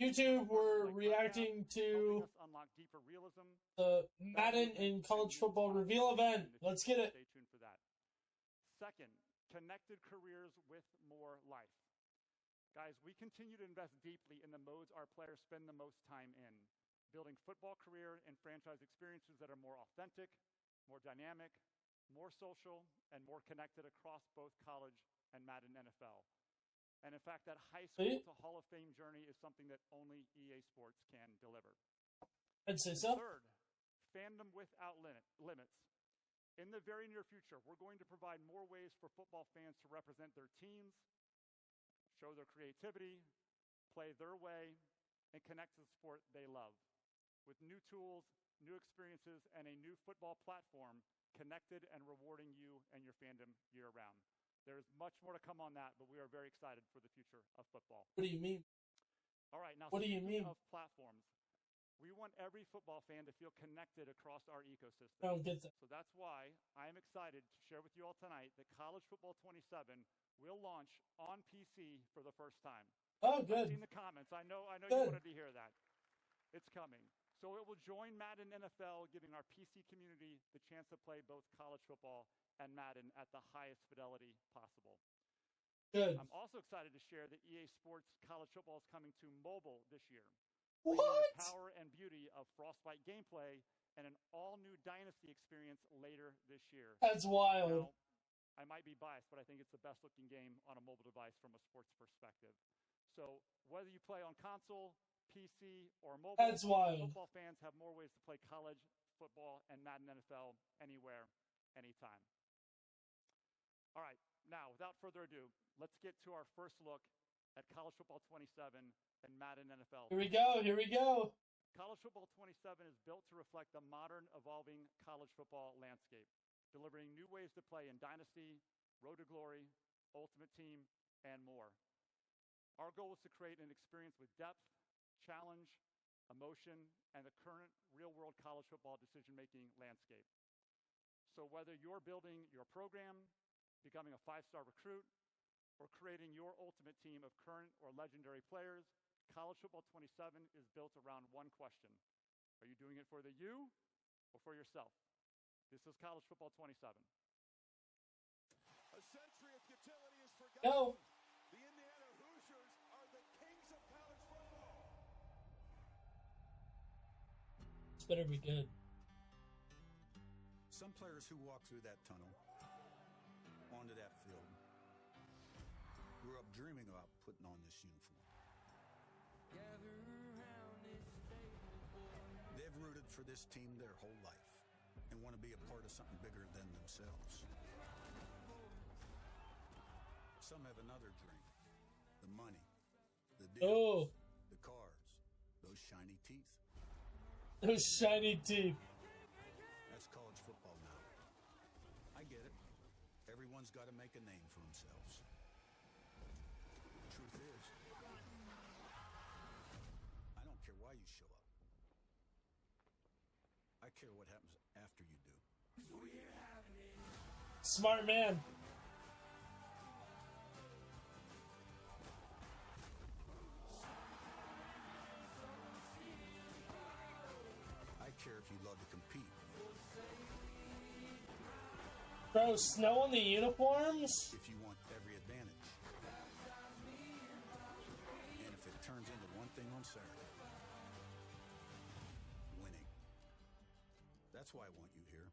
YouTube, we're reacting to the Madden in college football reveal event. Let's get it. Stay tuned for that. Second, connected careers with more life. Guys, we continue to invest deeply in the modes our players spend the most time in, building football career and franchise experiences that are more authentic, more dynamic, more social, and more connected across both college and Madden NFL. And in fact, that high school to Hall of Fame journey is something that only EA Sports can deliver. I'd say so. Third, fandom without limits. In the very near future, we're going to provide more ways for football fans to represent their teams, show their creativity, play their way, and connect to the sport they love. With new tools, new experiences, and a new football platform connected and rewarding you and your fandom year-round. There's much more to come on that, but we are very excited for the future of football. What do you mean? All right, now what do you mean of platforms? We want every football fan to feel connected across our ecosystem. I don't get that. So that's why I am excited to share with you all tonight that College Football 27 will launch on PC for the first time. Oh, good. I've seen the comments. I know you wanted to hear that. It's coming. So it will join Madden NFL, giving our PC community the chance to play both college football and Madden at the highest fidelity possible. Good. I'm also excited to share that EA Sports College Football is coming to mobile this year. What? The power and beauty of Frostbite gameplay and an all-new Dynasty experience later this year. That's wild. Now, I might be biased, but I think it's the best-looking game on a mobile device from a sports perspective. So whether you play on console, PC, or mobile, that's wild. Football fans have more ways to play college football and Madden NFL anywhere, anytime. All right, now, without further ado, let's get to our first look at College Football 27 and Madden NFL. Here we go. College Football 27 is built to reflect the modern, evolving college football landscape, delivering new ways to play in Dynasty, Road to Glory, Ultimate Team, and more. Our goal is to create an experience with depth, challenge, emotion, and the current real-world college football decision-making landscape. So whether you're building your program, becoming a five-star recruit, or creating your ultimate team of current or legendary players, College Football 27 is built around one question. Are you doing it for the you or for yourself? This is College Football 27. A century of futility is forgotten. Go. The Indiana Hoosiers are the kings of college football. This better be good. Some players who walk through that tunnel onto that field grew up dreaming about putting on this uniform. They've rooted for this team their whole life and want to be a part of something bigger than themselves. Some have another dream: the money, the deals, the cars, those shiny teeth. Those shiny teeth. That's college football now. I get it. Everyone's got to make a name for themselves. The truth is, I don't care why you show up. I care what happens after you do. Smart man. I care if you love to compete. Bro, snow on the uniforms? If you want every advantage. And if it turns into one thing on Saturday, winning. That's why I want you here.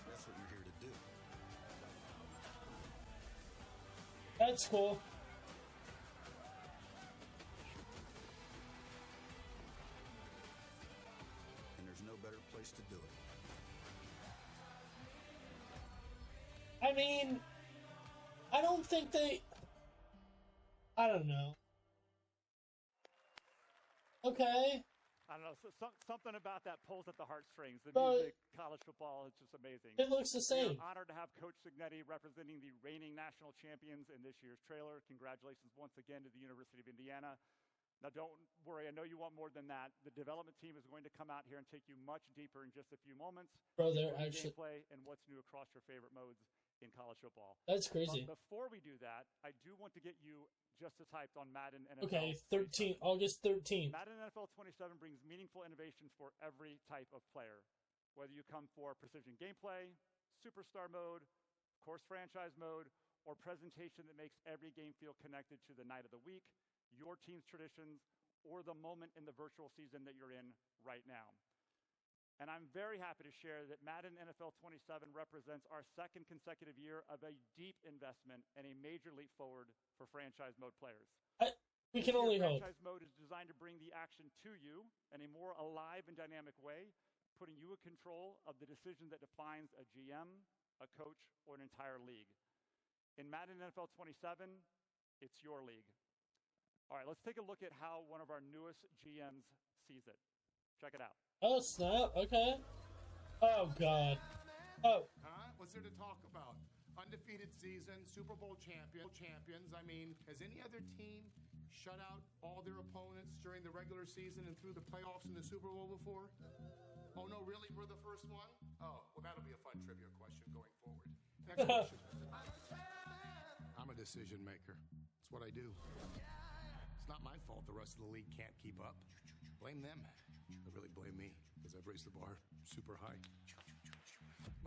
That's what you're here to do. That's cool. And there's no better place to do it. I mean, I don't think they... I don't know. Okay. I don't know, something about that pulls at the heartstrings. The But music, college football, it's just amazing. it looks the same. We're honored to have Coach Cignetti representing the reigning national champions in this year's trailer. Congratulations once again to the University of Indiana. Now, don't worry, I know you want more than that. The development team is going to come out here and take you much deeper in just a few moments. Bro, they're Gameplay actually... gameplay and what's new across your favorite modes. in college football. That's crazy. But before we do that, I do want to get you just as hyped on Madden NFL. Okay, 13, August 13th. Madden NFL 27 brings meaningful innovations for every type of player. Whether you come for precision gameplay, superstar mode, course franchise mode, or presentation that makes every game feel connected to the night of the week, your team's traditions, or the moment in the virtual season that you're in right now. And I'm very happy to share that Madden NFL 27 represents our second consecutive year of a deep investment and a major leap forward for franchise mode players. We can only hope. Franchise mode is designed to bring the action to you in a more alive and dynamic way, putting you in control of the decision that defines a GM, a coach, or an entire league. In Madden NFL 27, it's your league. All right, let's take a look at how one of our newest GMs sees it. Check it out. Oh, snap. Okay. Oh, God. Oh. What's there to talk about? Undefeated season, Super Bowl champions. I mean, has any other team shut out all their opponents during the regular season and through the playoffs in the Super Bowl before? Oh, no, really? We're the first one? Oh, well, that'll be a fun trivia question going forward. Next question. I'm a decision maker. It's what I do. It's not my fault the rest of the league can't keep up. Blame them. But really blame me, because I've raised the bar super high.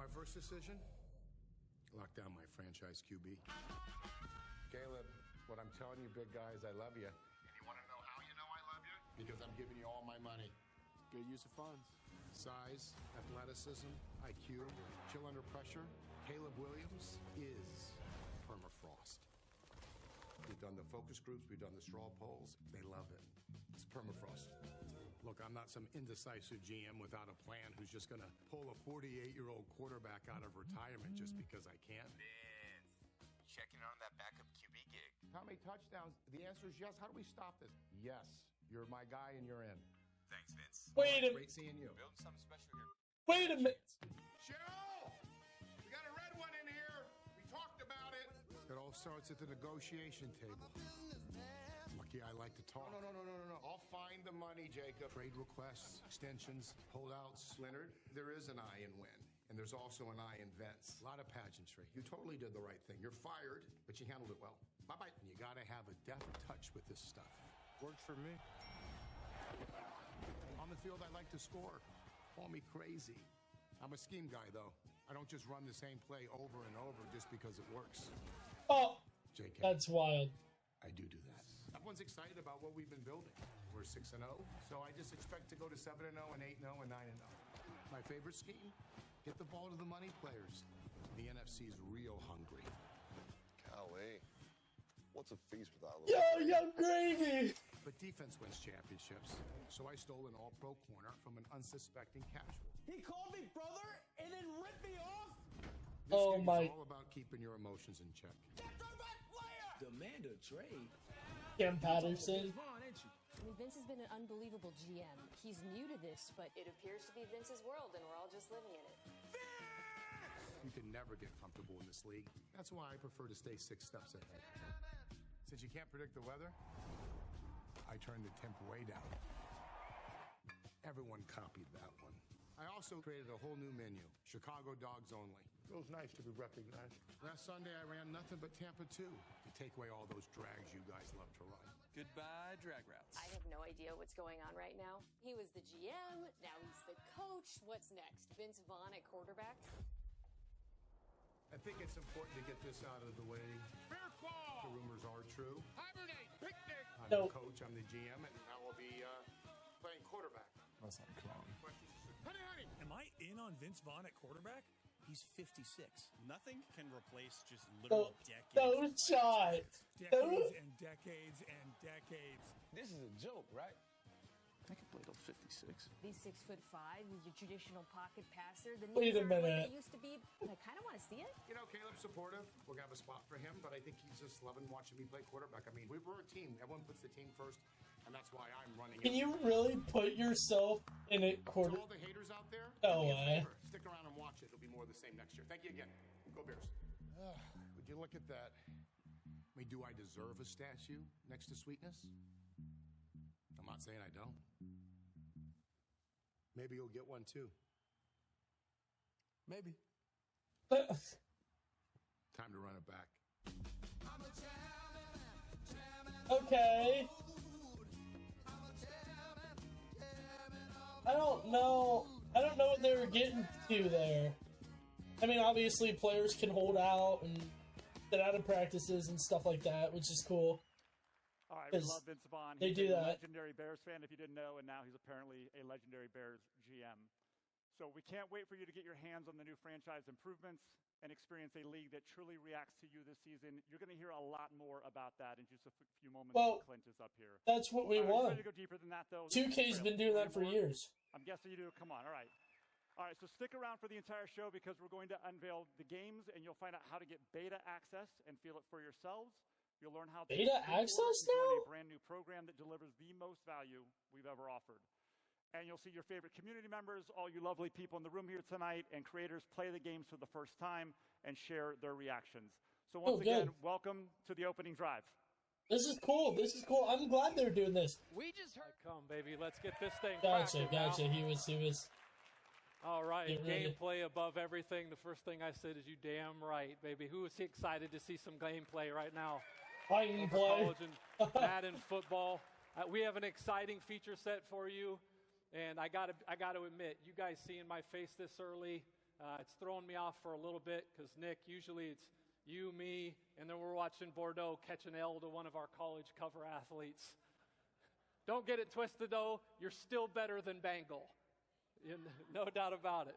My first decision? Lock down my franchise QB. Caleb, what I'm telling you, big guy, is I love you. And you want to know how you know I love you? Because I'm giving you all my money. Good use of funds. Size, athleticism, IQ, chill under pressure. Caleb Williams is permafrost. We've done the focus groups, we've done the straw polls. They love it. It's permafrost. Look, I'm not some indecisive GM without a plan who's just going to pull a 48-year-old quarterback out of retirement just because I can. Vince, checking on that backup QB gig. How many touchdowns? The answer is yes. How do we stop this? Yes. You're my guy and you're in. Thanks, Vince. Wait a Great seeing you. Building something special here. Wait a minute. Cheryl! We got a red one in here. We talked about it. It all starts at the negotiation table. Lucky I like to talk. No. I'll find the money, Jacob. Trade requests, extensions, holdouts. Leonard, there is an I in win. And there's also an I in Vince. A lot of pageantry. You totally did the right thing. You're fired, but you handled it well. Bye-bye. And you got to have a deft touch with this stuff. Worked for me. On the field, I like to score. Call me crazy. I'm a scheme guy, though. I don't just run the same play over and over just because it works. Oh, JK. that's wild. I do that. Everyone's excited about what we've been building. We're 6-0, so I just expect to go to 7-0 and 8-0 and 9-0. My favorite scheme? Get the ball to the money players. The NFC's real hungry. Golly. What's a feast without a Yo, little young gravy. But defense wins championships, so I stole an all-pro corner from an unsuspecting casual. He called me brother and then ripped me off? This Oh game my. is all about keeping your emotions in check. That's our best player! Demand a trade. Cam Patterson. Vaughn, ain't you? I mean, Vince has been an unbelievable GM. He's new to this, but it appears to be Vince's world, and we're all just living in it. You can never get comfortable in this league. That's why I prefer to stay 6 steps ahead. Since you can't predict the weather, I turned the temp way down. Everyone copied that one. I also created a whole new menu, Chicago Dogs Only. Feels nice to be recognized. Last Sunday, I ran nothing but Tampa 2 to take away all those drags you guys love to run. Goodbye, drag routes. I have no idea what's going on right now. He was the GM, now he's the coach. What's next? Vince Vaughn at quarterback? I think it's important to get this out of the way. Bear claw! The rumors are true. Hibernate! Picnic! I'm No. the coach, I'm the GM, and I will be playing quarterback. That's not clown. Questions? Honey! Am I in on Vince Vaughn at quarterback? He's 56. Nothing can replace just No, literal decades. no shot. Decades and decades and decades. This is a joke, right? I can play till 56. He's 6'5", he's your traditional pocket passer. The Wait knees a aren't what minute. they used to be, but I kind of want to see it. You know, Caleb's supportive. We're going to have a spot for him, but I think he's just loving watching me play quarterback. I mean, we're a team. Everyone puts the team first, and that's why I'm running Can it. you really put yourself in a quarter? To all the haters out there, No do me a way. favor. Stick around and watch it. It'll be more of the same next year. Thank you again. Go Bears. Would you look at that? I mean, do I deserve a statue next to Sweetness? I'm not saying I don't. Maybe you'll get one too. Maybe. time to run it back. Okay. I don't know what they were getting to there. I mean, obviously players can hold out and sit out of practices and stuff like that, which is cool. All right, we love Vince Vaughn. They do He's a that. legendary Bears fan, if you didn't know, and now he's apparently a legendary Bears GM. So we can't wait for you to get your hands on the new franchise improvements and experience a league that truly reacts to you this season. You're going to hear a lot more about that in just a few moments when Clint is up here. That's what we want. Ready to go deeper than that, though? 2K's been doing that for years. I'm guessing you do. Come on. All right. All right, so stick around for the entire show because we're going to unveil the games, and you'll find out how to get beta access and feel it for yourselves. You'll learn how to beta access a now? brand new program that delivers the most value we've ever offered. And you'll see your favorite community members, all you lovely people in the room here tonight, and creators play the games for the first time and share their reactions. So once again, welcome to the opening drive. This is cool. This is cool. I'm glad they're doing this. We just heard. Come, baby. Let's get this thing Gotcha. cracking now. He was. All right. Gameplay above everything. The first thing I said is you damn right, baby. Who is excited to see some gameplay right now? Fighting play. College and Madden football. We have an exciting feature set for you. And I got to admit, you guys seeing my face this early, it's throwing me off for a little bit because, Nick, usually it's you, me, and then we're watching Bordeaux catch an L to one of our college cover athletes. Don't get it twisted, though. You're still better than Bengal. No doubt about it.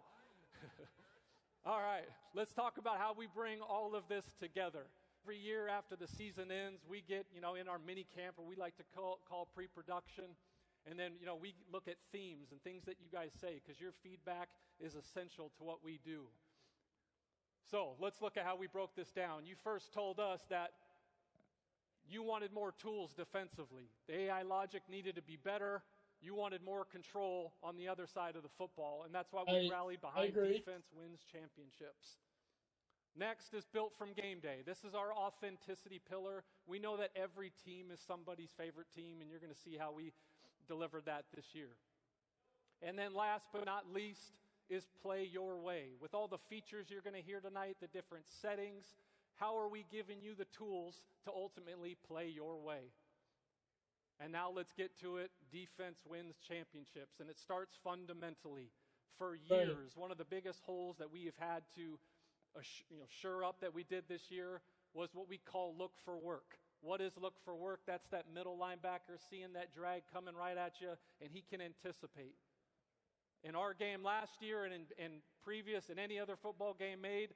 All right, let's talk about how we bring all of this together. Every year after the season ends, we get, in our mini camp, or we like to call pre-production. And then, we look at themes and things that you guys say because your feedback is essential to what we do. So let's look at how we broke this down. You first told us that you wanted more tools defensively. The AI logic needed to be better. You wanted more control on the other side of the football. And that's why we rallied behind defense wins championships. Next is built from game day. This is our authenticity pillar. We know that every team is somebody's favorite team, and you're going to see how we delivered that this year. And then last but not least is play your way. With all the features you're going to hear tonight, the different settings, how are we giving you the tools to ultimately play your way? And now let's get to it. Defense wins championships, and it starts fundamentally. For years, one of the biggest holes that we have had to shore up that we did this year was what we call look for work. What is look for work? That's that middle linebacker seeing that drag coming right at you, and he can anticipate. In our game last year and in previous and any other football game made,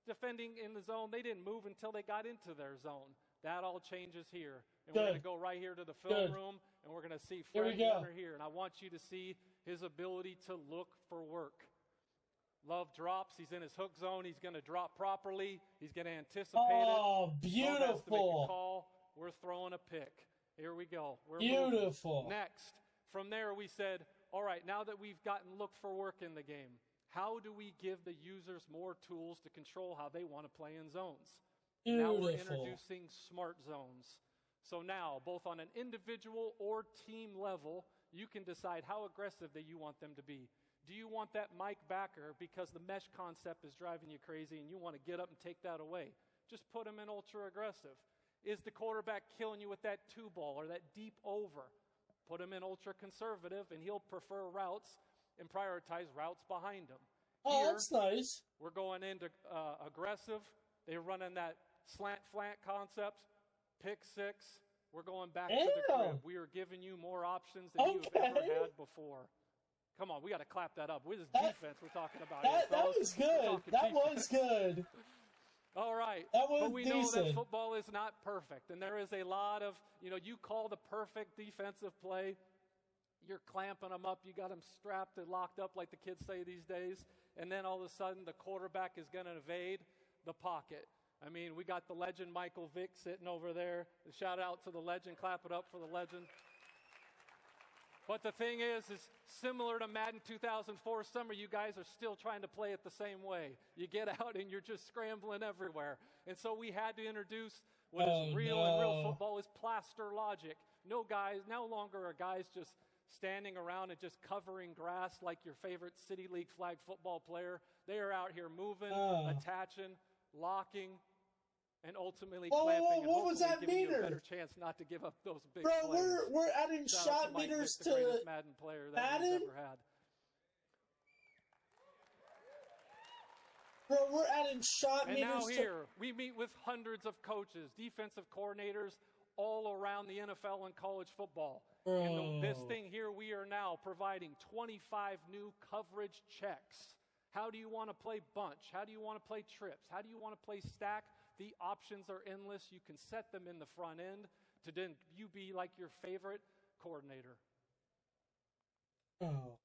defending in the zone, they didn't move until they got into their zone. That all changes here. And we're going to go right here to the film room, and we're going to see Fred Warner here. And I want you to see his ability to look for work. Love drops. He's in his hook zone. He's going to drop properly. He's going to anticipate it. Oh, beautiful. Love has to make a call. We're throwing a pick. Here we go. We're beautiful. Moving. Next, from there we said, all right, now that we've gotten look for work in the game, how do we give the users more tools to control how they want to play in zones? Beautiful. Now we're introducing smart zones. So now, both on an individual or team level, you can decide how aggressive that you want them to be. Do you want that Mike backer because the mesh concept is driving you crazy and you want to get up and take that away? Just put him in ultra aggressive. Is the quarterback killing you with that two ball or that deep over? Put him in ultra conservative and he'll prefer routes and prioritize routes behind him. Oh, that's nice. We're going into aggressive. They're running that slant concept, pick six. We're going back to the grip. We are giving you more options than you've ever had before. Come on, we got to clap that up. With this defense we're talking about. That was good. That was good. All right. That was but we know that football is not perfect. And there is a lot of, you call the perfect defensive play. You're clamping them up. You got them strapped and locked up like the kids say these days. And then all of a sudden the quarterback is going to evade the pocket. I mean, we got the legend Michael Vick sitting over there. Shout out to the legend. Clap it up for the legend. But the thing is similar to Madden 2004 summer, you guys are still trying to play it the same way. You get out and you're just scrambling everywhere. And so we had to introduce what is real and real football is plaster logic. No longer are guys just standing around and just covering grass like your favorite City League flag football player. They are out here moving, attaching, locking, and ultimately Whoa, clamping. whoa, And what was hopefully that giving you a meter? better chance not to give up those big Bro, plays. we're adding Shout out shot Mike meters Vick, the to greatest Madden player that Madden? we've ever had. Bro, we're adding shot And meters now to... here, we meet with hundreds of coaches, defensive coordinators, all around the NFL and college football. And this thing here, we are now providing 25 new coverage checks. How do you want to play bunch? How do you want to play trips? How do you want to play stack? The options are endless. You can set them in the front end to then you be like your favorite coordinator. Oh.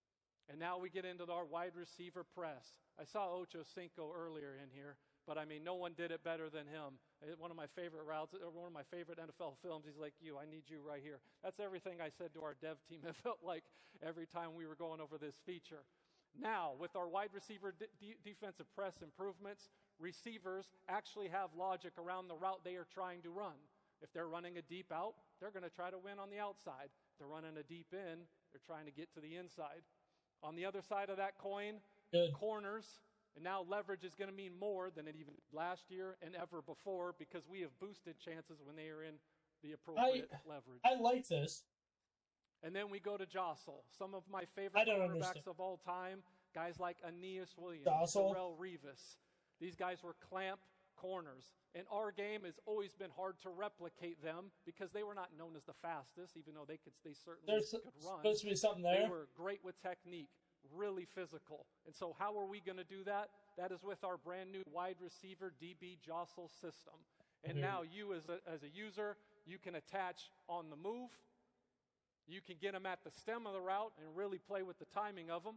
And now we get into our wide receiver press. I saw Ocho Cinco earlier in here, but I mean, no one did it better than him. One of my favorite routes, or one of my favorite NFL films, he's like, I need you right here. That's everything I said to our dev team. It felt like every time we were going over this feature. Now, with our wide receiver defensive press improvements, receivers actually have logic around the route they are trying to run. If they're running a deep out, they're going to try to win on the outside. If they're running a deep in, they're trying to get to the inside. On the other side of that coin, corners, and now leverage is going to mean more than it even did last year and ever before because we have boosted chances when they are in the appropriate leverage. I like this. And then we go to jostle. Some of my favorite quarterbacks of all time, guys like Aeneas Williams, Darrelle Revis. These guys were clamp corners. And our game has always been hard to replicate them because they were not known as the fastest, even though they certainly could run. There's supposed to be something there. They were great with technique, really physical. And so how are we going to do that? That is with our brand new wide receiver DB jostle system. And now you as a user, you can attach on the move. You can get them at the stem of the route and really play with the timing of them.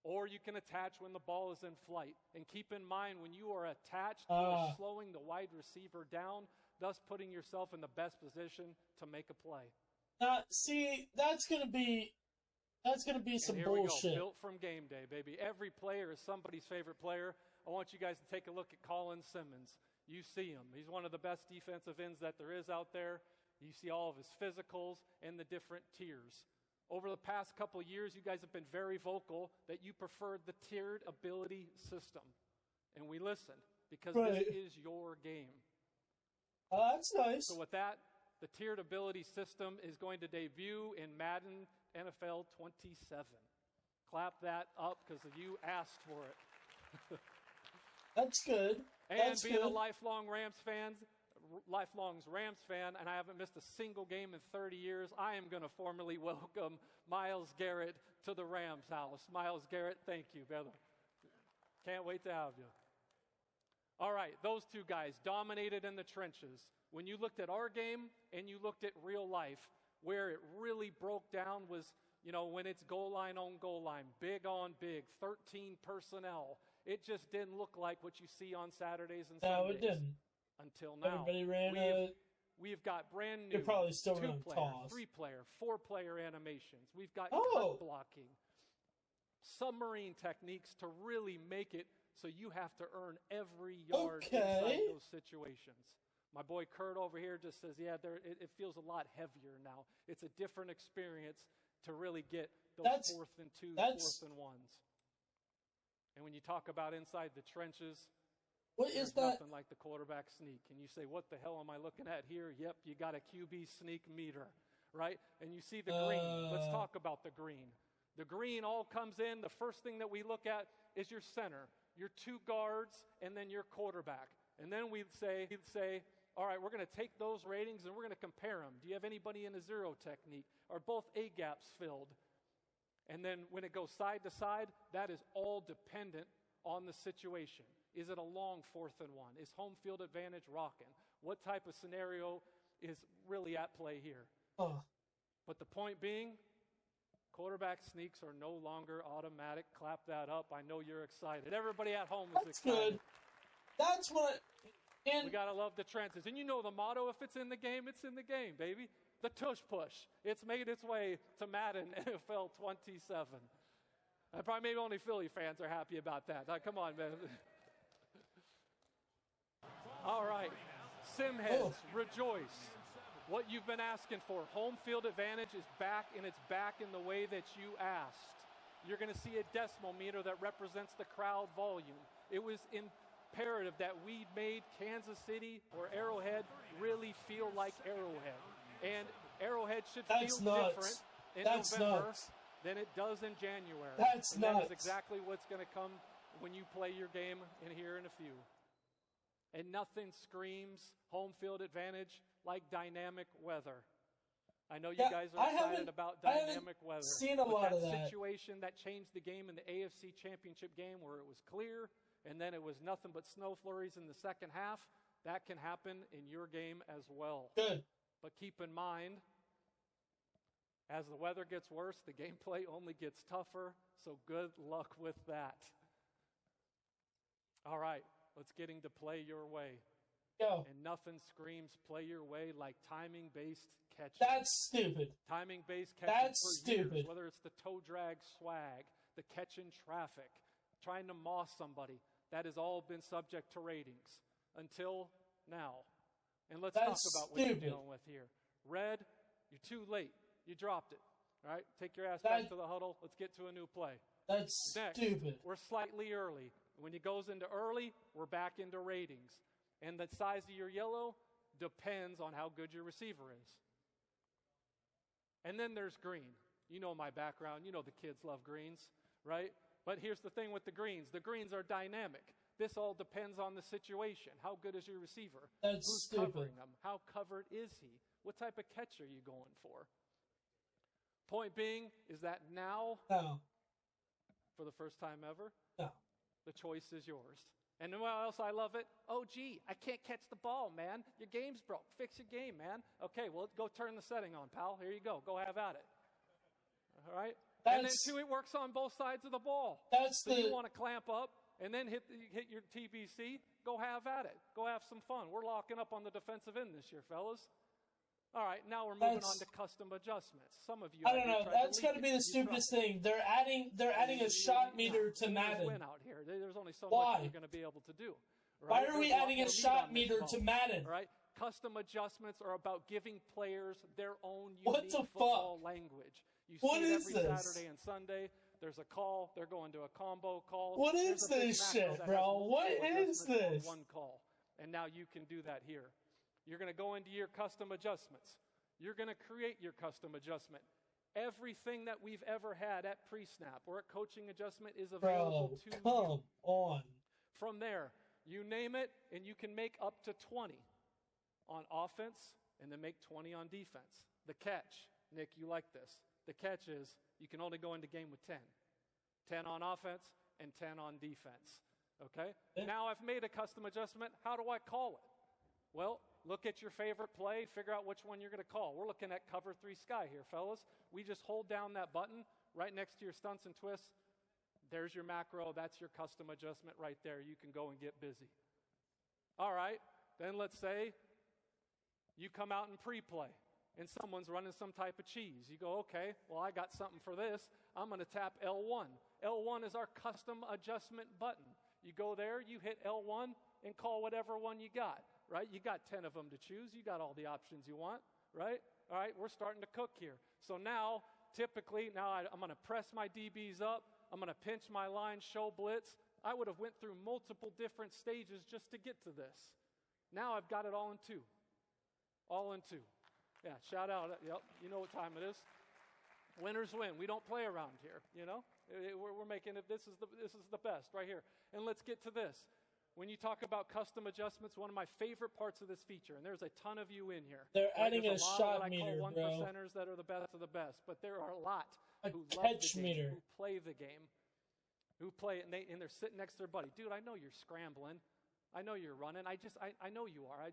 Or you can attach when the ball is in flight. And keep in mind, when you are attached, you are slowing the wide receiver down, thus putting yourself in the best position to make a play. See, that's gonna be some here bullshit. We go. Built from game day, baby. Every player is somebody's favorite player. I want you guys to take a look at Colin Simmons. You see him. He's one of the best defensive ends that there is out there. You see all of his physicals and the different tiers. Over the past couple of years, you guys have been very vocal that you preferred the tiered ability system. And we listened because this is your game. That's nice. So with that, the tiered ability system is going to debut in Madden NFL 27. Clap that up because you asked for it. That's good. And being a lifelong Rams fan, and I haven't missed a single game in 30 years, I am going to formally welcome Myles Garrett to the Rams house. Myles Garrett, thank you, brother. Can't wait to have you. All right, those two guys dominated in the trenches. When you looked at our game and you looked at real life, where it really broke down was, when it's goal line on goal line, big on big, 13 personnel. It just didn't look like what you see on Saturdays and Sundays. No, it didn't. Until now. Everybody ran we've got brand new You're probably still 2-player, toss. 3-player, 4-player animations. We've got cut blocking, submarine techniques to really make it so you have to earn every yard inside those situations. My boy Kurt over here just says, it feels a lot heavier now. It's a different experience to really get those 4th and 2s, 4th and 1s. And when you talk about inside the trenches, there's nothing like the quarterback sneak. And you say, what the hell am I looking at here? Yep, you got a QB sneak meter, right? And you see the green. Let's talk about the green. The green all comes in. The first thing that we look at is your center, your 2 guards, and then your quarterback. And then we'd say, all right, we're going to take those ratings and we're going to compare them. Do you have anybody in a zero technique? Are both A-gaps filled? And then when it goes side to side, that is all dependent on the situation. Is it a long 4th and 1? Is home field advantage rocking? What type of scenario is really at play here? But the point being, quarterback sneaks are no longer automatic. Clap that up. I know you're excited. Everybody at home is excited. That's good. That's what... And we got to love the trenches. And you know the motto, if it's in the game, it's in the game, baby. The tush push. It's made its way to Madden NFL 27. Probably maybe only Philly fans are happy about that. Come on, man. All right. Simheads, rejoice. What you've been asking for. Home field advantage is back, and it's back in the way that you asked. You're going to see a decimal meter that represents the crowd volume. It was in imperative that we made Kansas City or Arrowhead really feel like Arrowhead. And Arrowhead should feel different in November than it does in January. That is exactly what's going to come when you play your game in here in a few. And nothing screams home field advantage like dynamic weather. I know you guys are excited about dynamic weather. Seen a lot of that situation that changed the game in the AFC Championship game where it was clear and then it was nothing but snow flurries in the second half. That can happen in your game as well. Good. But keep in mind, as the weather gets worse, the gameplay only gets tougher. So good luck with that. All right, let's get into play your way. Go. And nothing screams play your way like timing-based catching. That's stupid. Timing-based catching That's for stupid. years, whether it's the toe drag swag, the catch in traffic, trying to moss somebody, that has all been subject to ratings until now. And let's talk about what you're dealing with here. Red, you're too late. You dropped it. All right, take your ass back to the huddle. Let's get to a new play. That's Next, stupid. we're slightly early. When it goes into early, we're back into ratings. And the size of your yellow depends on how good your receiver is. And then there's green. You know my background. You know the kids love greens, right? But here's the thing with the greens. The greens are dynamic. This all depends on the situation. How good is your receiver? That's Who's stupid. covering them? How covered is he? What type of catch are you going for? Point being is that now, for the first time ever, the choice is yours. And what else I love it? Oh, gee, I can't catch the ball, man. Your game's broke. Fix your game, man. Okay, well, go turn the setting on, pal. Here you go. Go have at it. All right? And then, too, it works on both sides of the ball. So you want to clamp up and then hit your TBC, go have at it. Go have some fun. We're locking up on the defensive end this year, fellas. All right, now we're moving on to custom adjustments. Some of you, I don't know. That's got to be the stupidest thing. They're adding a shot meter to Madden. Win out here. There's only so much you're going to be able to do. Why Right? are we adding a shot meter to Madden? Right? Custom adjustments are about giving players their own unique football language. You see it every Saturday and Sunday. There's a call. They're going to a combo call. What is this shit, bro? What is this? One call. And now you can do that here. You're going to go into your custom adjustments. You're going to create your custom adjustment. Everything that we've ever had at pre-snap or at coaching adjustment is available to you. Come on. From there, you name it, and you can make up to 20 on offense and then make 20 on defense. The catch, Nick, you like this. The catch is you can only go into game with 10. 10 on offense and 10 on defense. Okay? Now I've made a custom adjustment. How do I call it? Well, look at your favorite play, figure out which one you're going to call. We're looking at cover 3 sky here, fellas. We just hold down that button right next to your stunts and twists. There's your macro. That's your custom adjustment right there. You can go and get busy. All right, then let's say you come out in pre-play and someone's running some type of cheese. You go, okay, well, I got something for this. I'm going to tap L1. L1 is our custom adjustment button. You go there, you hit L1 and call whatever one you got. Right? You got 10 of them to choose. You got all the options you want, right? All right, we're starting to cook here. So now, typically, I'm going to press my DBs up. I'm going to pinch my line, show blitz. I would have went through multiple different stages just to get to this. Now I've got it all in 2. All in 2. Yeah, shout out. Yep, you know what time it is. Winners win. We don't play around here, you know? We're making it, this is the best right here. And let's get to this. When you talk about custom adjustments, one of my favorite parts of this feature, and there's a ton of you in here. They're adding a shot I meter, call bro. 1%ers that are the best of the best, but there are a lot who love the game, meter. who play the game, who play it, and they're sitting next to their buddy. Dude, I know you're scrambling. I know you're running. I know you are.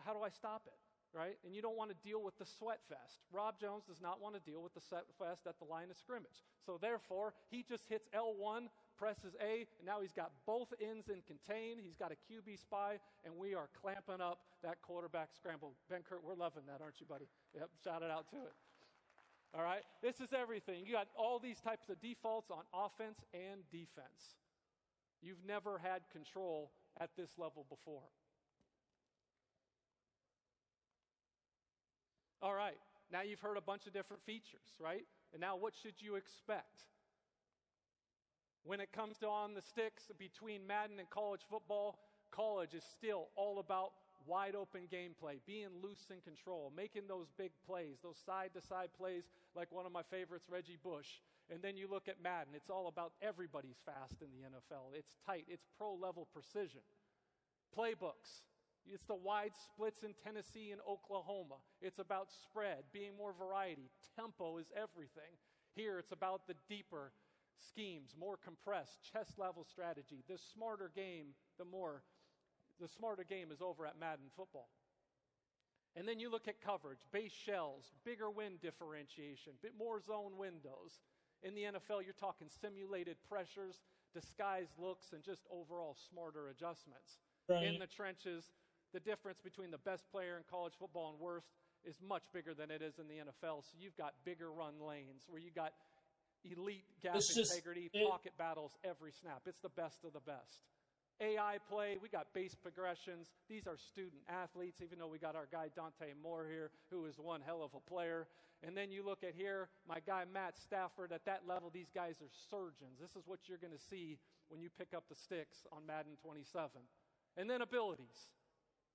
How do I stop it? Right? And you don't want to deal with the sweat fest. Rob Jones does not want to deal with the sweat fest at the line of scrimmage. So therefore, he just hits L1, presses A, and now he's got both ends in contain. He's got a QB spy, and we are clamping up that quarterback scramble. Ben Kurt, we're loving that, aren't you, buddy? Yep, shout it out to it. All right? This is everything. You got all these types of defaults on offense and defense. You've never had control at this level before. All right, now you've heard a bunch of different features, right? And now what should you expect? When it comes to on the sticks between Madden and college football, college is still all about wide open gameplay, being loose in control, making those big plays, those side-to-side plays like one of my favorites, Reggie Bush. And then you look at Madden, it's all about everybody's fast in the NFL. It's tight, it's pro-level precision. Playbooks, it's the wide splits in Tennessee and Oklahoma. It's about spread, being more variety. Tempo is everything. Here it's about the deeper schemes, more compressed, chest-level strategy. The smarter game is over at Madden football. And then you look at coverage, base shells, bigger wind differentiation, bit more zone windows. In the NFL, you're talking simulated pressures, disguised looks, and just overall smarter adjustments. Right. In the trenches, the difference between the best player in college football and worst is much bigger than it is in the NFL. So you've got bigger run lanes where you got elite gap integrity, pocket battles every snap. It's the best of the best. AI play, we got base progressions. These are student athletes, even though we got our guy Dante Moore here, who is one hell of a player. And then you look at here, my guy Matt Stafford, at that level, these guys are surgeons. This is what you're going to see when you pick up the sticks on Madden 27. And then abilities.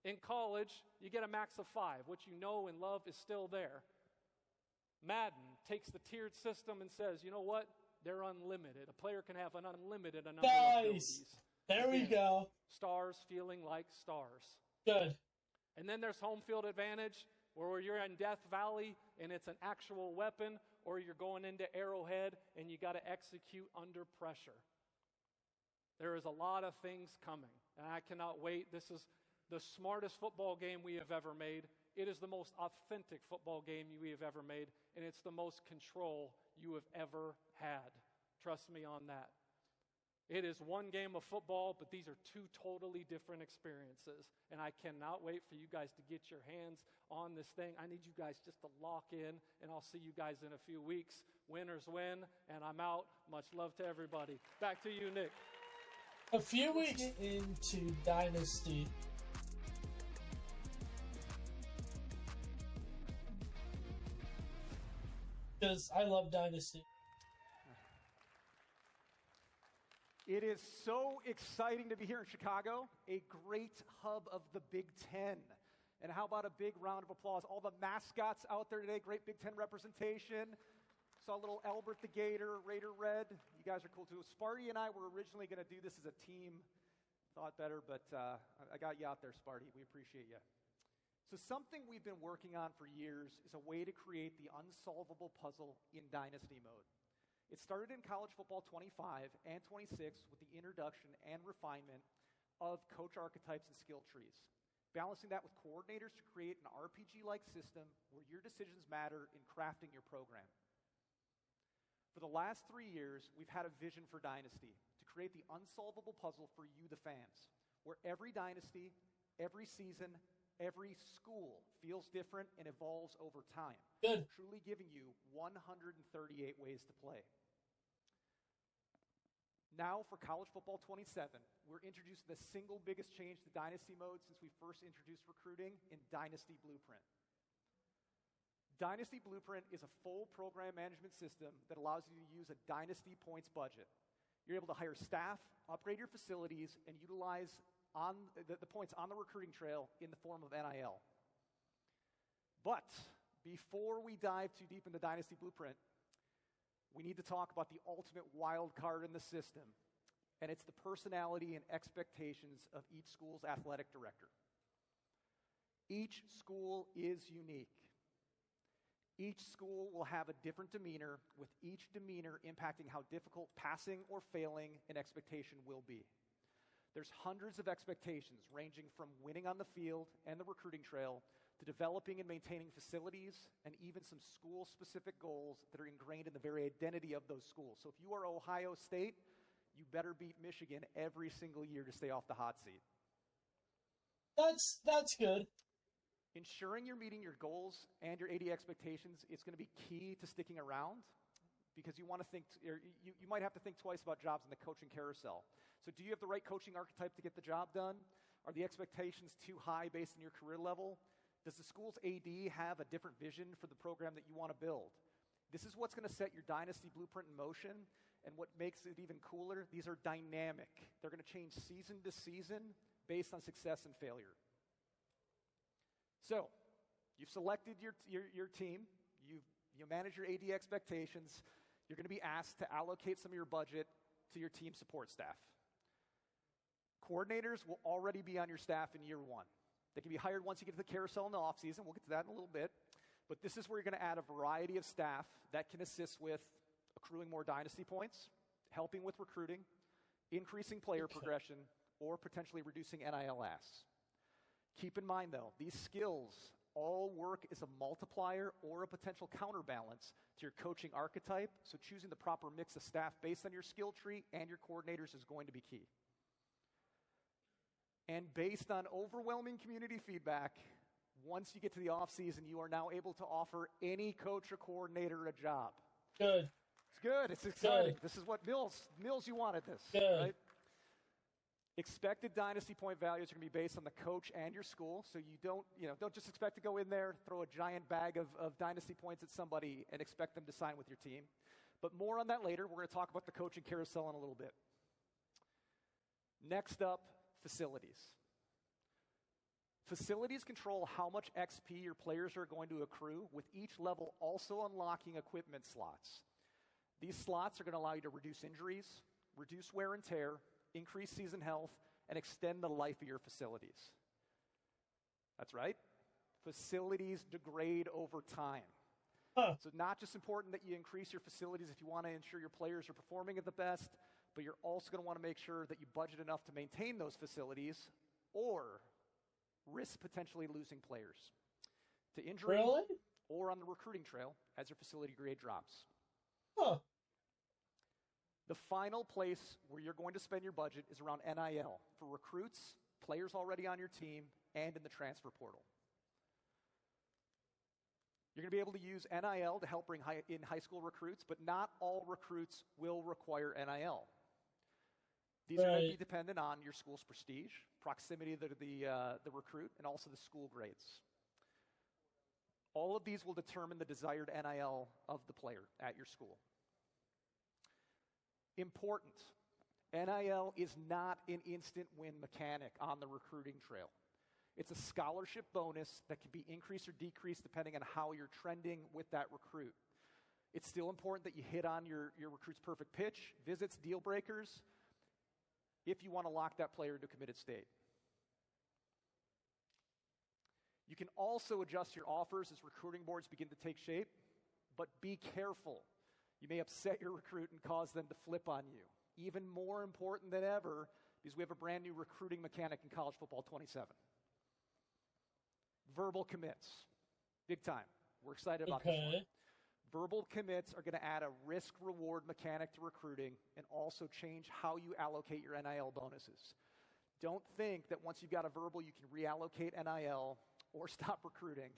In college, you get a max of 5. What you know and love is still there. Madden takes the tiered system and says, you know what? They're unlimited. A player can have an unlimited number of abilities. There we go. Stars feeling like stars. Good. And then there's home field advantage, where you're in Death Valley and it's an actual weapon, or you're going into Arrowhead and you got to execute under pressure. There is a lot of things coming, and I cannot wait. This is the smartest football game we have ever made. It is the most authentic football game we have ever made, and it's the most control you have ever had. Trust me on that. It is one game of football, but these are two totally different experiences. And I cannot wait for you guys to get your hands on this thing. I need you guys just to lock in, and I'll see you guys in a few weeks. Winners win, and I'm out. Much love to everybody. Back to you, Nick. A few weeks into Dynasty, because I love Dynasty. It is so exciting to be here in Chicago, a great hub of the Big Ten. And how about a big round of applause? All the mascots out there today, great Big Ten representation. Saw little Albert the Gator, Raider Red. You guys are cool too. Sparty and I were originally going to do this as a team. Thought better, but I got you out there, Sparty. We appreciate you. So something we've been working on for years is a way to create the unsolvable puzzle in Dynasty mode. It started in College Football 25 and 26 with the introduction and refinement of coach archetypes and skill trees, balancing that with coordinators to create an RPG-like system where your decisions matter in crafting your program. For the last 3 years, we've had a vision for Dynasty to create the unsolvable puzzle for you, the fans, where every dynasty, every season, every school feels different and evolves over time. Good. Truly giving you 138 ways to play. Now for College Football 27, we're introducing the single biggest change to Dynasty mode since we first introduced recruiting in Dynasty Blueprint. Dynasty Blueprint is a full program management system that allows you to use a Dynasty points budget. You're able to hire staff, upgrade your facilities, and utilize the points on the recruiting trail in the form of NIL. But before we dive too deep into Dynasty Blueprint, we need to talk about the ultimate wild card in the system, and it's the personality and expectations of each school's athletic director. Each school is unique. Each school will have a different demeanor, with each demeanor impacting how difficult passing or failing an expectation will be. There's hundreds of expectations ranging from winning on the field and the recruiting trail to developing and maintaining facilities and even some school-specific goals that are ingrained in the very identity of those schools. So if you are Ohio State, you better beat Michigan every single year to stay off the hot seat. That's good. Ensuring you're meeting your goals and your AD expectations is going to be key to sticking around, because you want to think, you might have to think twice about jobs in the coaching carousel. So do you have the right coaching archetype to get the job done? Are the expectations too high based on your career level? Does the school's AD have a different vision for the program that you want to build? This is what's going to set your Dynasty Blueprint in motion, And what makes it even cooler, these are dynamic. They're going to change season to season based on success and failure. So, you've selected your team. You manage your AD expectations. You're going to be asked to allocate some of your budget to your team support staff. Coordinators will already be on your staff in year one. They can be hired once you get to the carousel in the offseason. We'll get to that in a little bit. But this is where you're going to add a variety of staff that can assist with accruing more dynasty points, helping with recruiting, increasing player progression, or potentially reducing NIL asks. Keep in mind, though, these skills all work as a multiplier or a potential counterbalance to your coaching archetype, so choosing the proper mix of staff based on your skill tree and your coordinators is going to be key. And based on overwhelming community feedback, once you get to the offseason, you are now able to offer any coach or coordinator a job. Good. It's good. It's exciting. Good. This is what Mills, you wanted this. Good. Right? Expected dynasty point values are going to be based on the coach and your school, so you don't just expect to go in there, throw a giant bag of dynasty points at somebody and expect them to sign with your team. But more on that later. We're going to talk about the coaching carousel in a little bit. Next up, facilities. Facilities control how much XP your players are going to accrue, with each level also unlocking equipment slots. These slots are going to allow you to reduce injuries, reduce wear and tear, increase season health, and extend the life of your facilities. That's right. Facilities degrade over time. So not just important that you increase your facilities if you want to ensure your players are performing at the best, but you're also going to want to make sure that you budget enough to maintain those facilities or risk potentially losing players to injury or on the recruiting trail as your facility grade drops. The final place where you're going to spend your budget is around NIL for recruits, players already on your team, and in the transfer portal. You're going to be able to use NIL to help bring in high school recruits, but not all recruits will require NIL. These are going to be dependent on your school's prestige, proximity to the recruit, and also the school grades. All of these will determine the desired NIL of the player at your school. Important. NIL is not an instant win mechanic on the recruiting trail. It's a scholarship bonus that can be increased or decreased depending on how you're trending with that recruit. It's still important that you hit on your recruit's perfect pitch, visits, deal breakers, if you want to lock that player into a committed state. You can also adjust your offers as recruiting boards begin to take shape, but be careful. You may upset your recruit and cause them to flip on you. Even more important than ever, because we have a brand new recruiting mechanic in college football 27. Verbal commits. Big time. We're excited about this one. Verbal commits are going to add a risk-reward mechanic to recruiting and also change how you allocate your NIL bonuses. Don't think that once you've got a verbal, you can reallocate NIL or stop recruiting,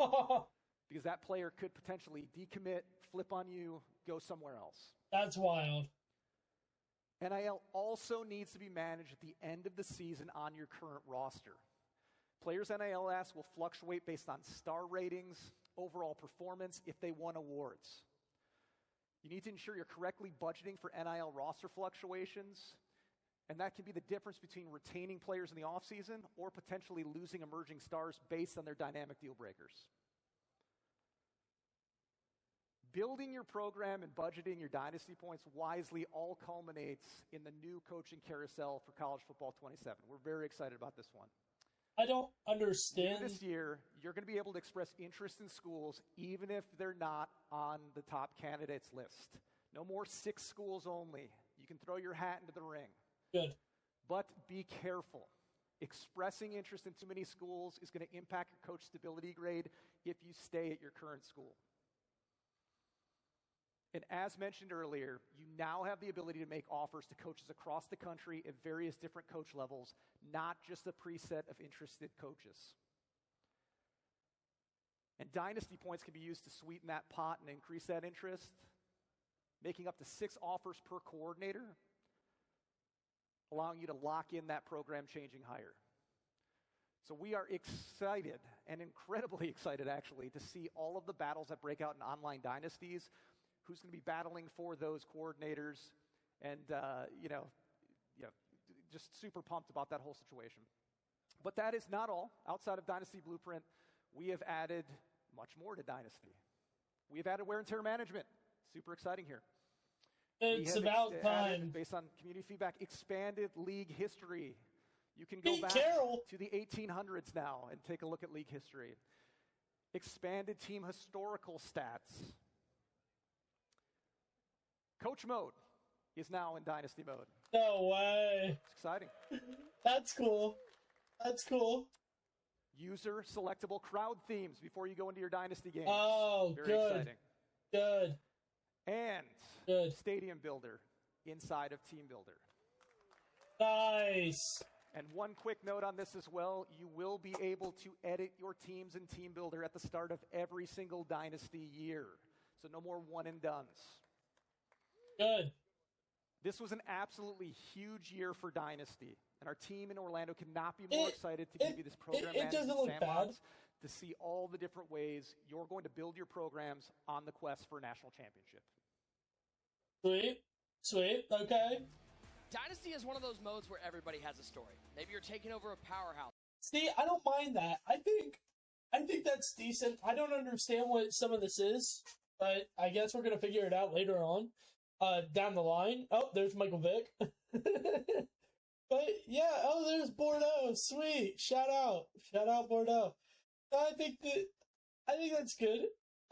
because that player could potentially decommit, flip on you, go somewhere else. That's wild. NIL also needs to be managed at the end of the season on your current roster. Players' NIL asks will fluctuate based on star ratings, overall performance, if they won awards. You need to ensure you're correctly budgeting for NIL roster fluctuations, and that can be the difference between retaining players in the offseason or potentially losing emerging stars based on their dynamic deal breakers. Building your program and budgeting your dynasty points wisely all culminates in the new coaching carousel for College Football 27. We're very excited about this one. I don't understand. This year, you're going to be able to express interest in schools even if they're not on the top candidates list. No more 6 schools only. You can throw your hat into the ring. Good. But be careful. Expressing interest in too many schools is going to impact your coach stability grade if you stay at your current school. And as mentioned earlier, you now have the ability to make offers to coaches across the country at various different coach levels, not just a preset of interested coaches. And dynasty points can be used to sweeten that pot and increase that interest, making up to 6 offers per coordinator, allowing you to lock in that program changing hire. So we are excited, and incredibly excited actually, to see all of the battles that break out in online dynasties. Who's going to be battling for those coordinators, And, just super pumped about that whole situation. But that is not all. Outside of Dynasty Blueprint, we have added much more to Dynasty. We have added wear and tear management. Super exciting here. It's about time. Based on community feedback, expanded league history. You can go back to the 1800s now and take a look at league history. Expanded team historical stats. Coach mode is now in Dynasty mode. No way. It's exciting. That's cool. That's cool. User selectable crowd themes before you go into your Dynasty games. Oh, very good. Exciting. Good. And Stadium Builder inside of Team Builder. Nice. And one quick note on this as well, you will be able to edit your teams in Team Builder at the start of every single Dynasty year. So no more one and dones. Good. This was an absolutely huge year for Dynasty. And our team in Orlando could not be more excited to give you this program management sandbox to see all the different ways you're going to build your programs on the quest for a national championship. Sweet. Sweet. Okay. Dynasty is one of those modes where everybody has a story. Maybe you're taking over a powerhouse. See, I don't mind that. I think that's decent. I don't understand what some of this is, but I guess we're gonna figure it out later on, down the line. Oh, there's Michael Vick. But yeah, oh, there's Bordeaux. Sweet. Shout out Bordeaux. I think that's good.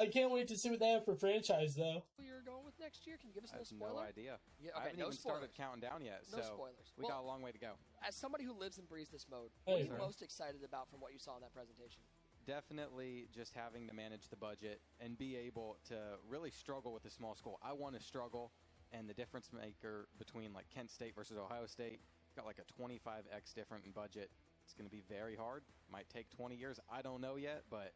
I can't wait to see what they have for franchise, though. You're going with next year? Can you give us I no have spoiler? no idea. Yeah, okay, I haven't no even spoilers. started counting down yet, No so spoilers. we got a long way to go. As somebody who lives and breathes this mode, Hey, what are you sir. most excited about from what you saw in that presentation? Definitely just having to manage the budget and be able to really struggle with a small school. I want to struggle, and the difference maker between like Kent State versus Ohio State got like a 25x different in budget. It's going to be very hard. Might take 20 years. I don't know yet, but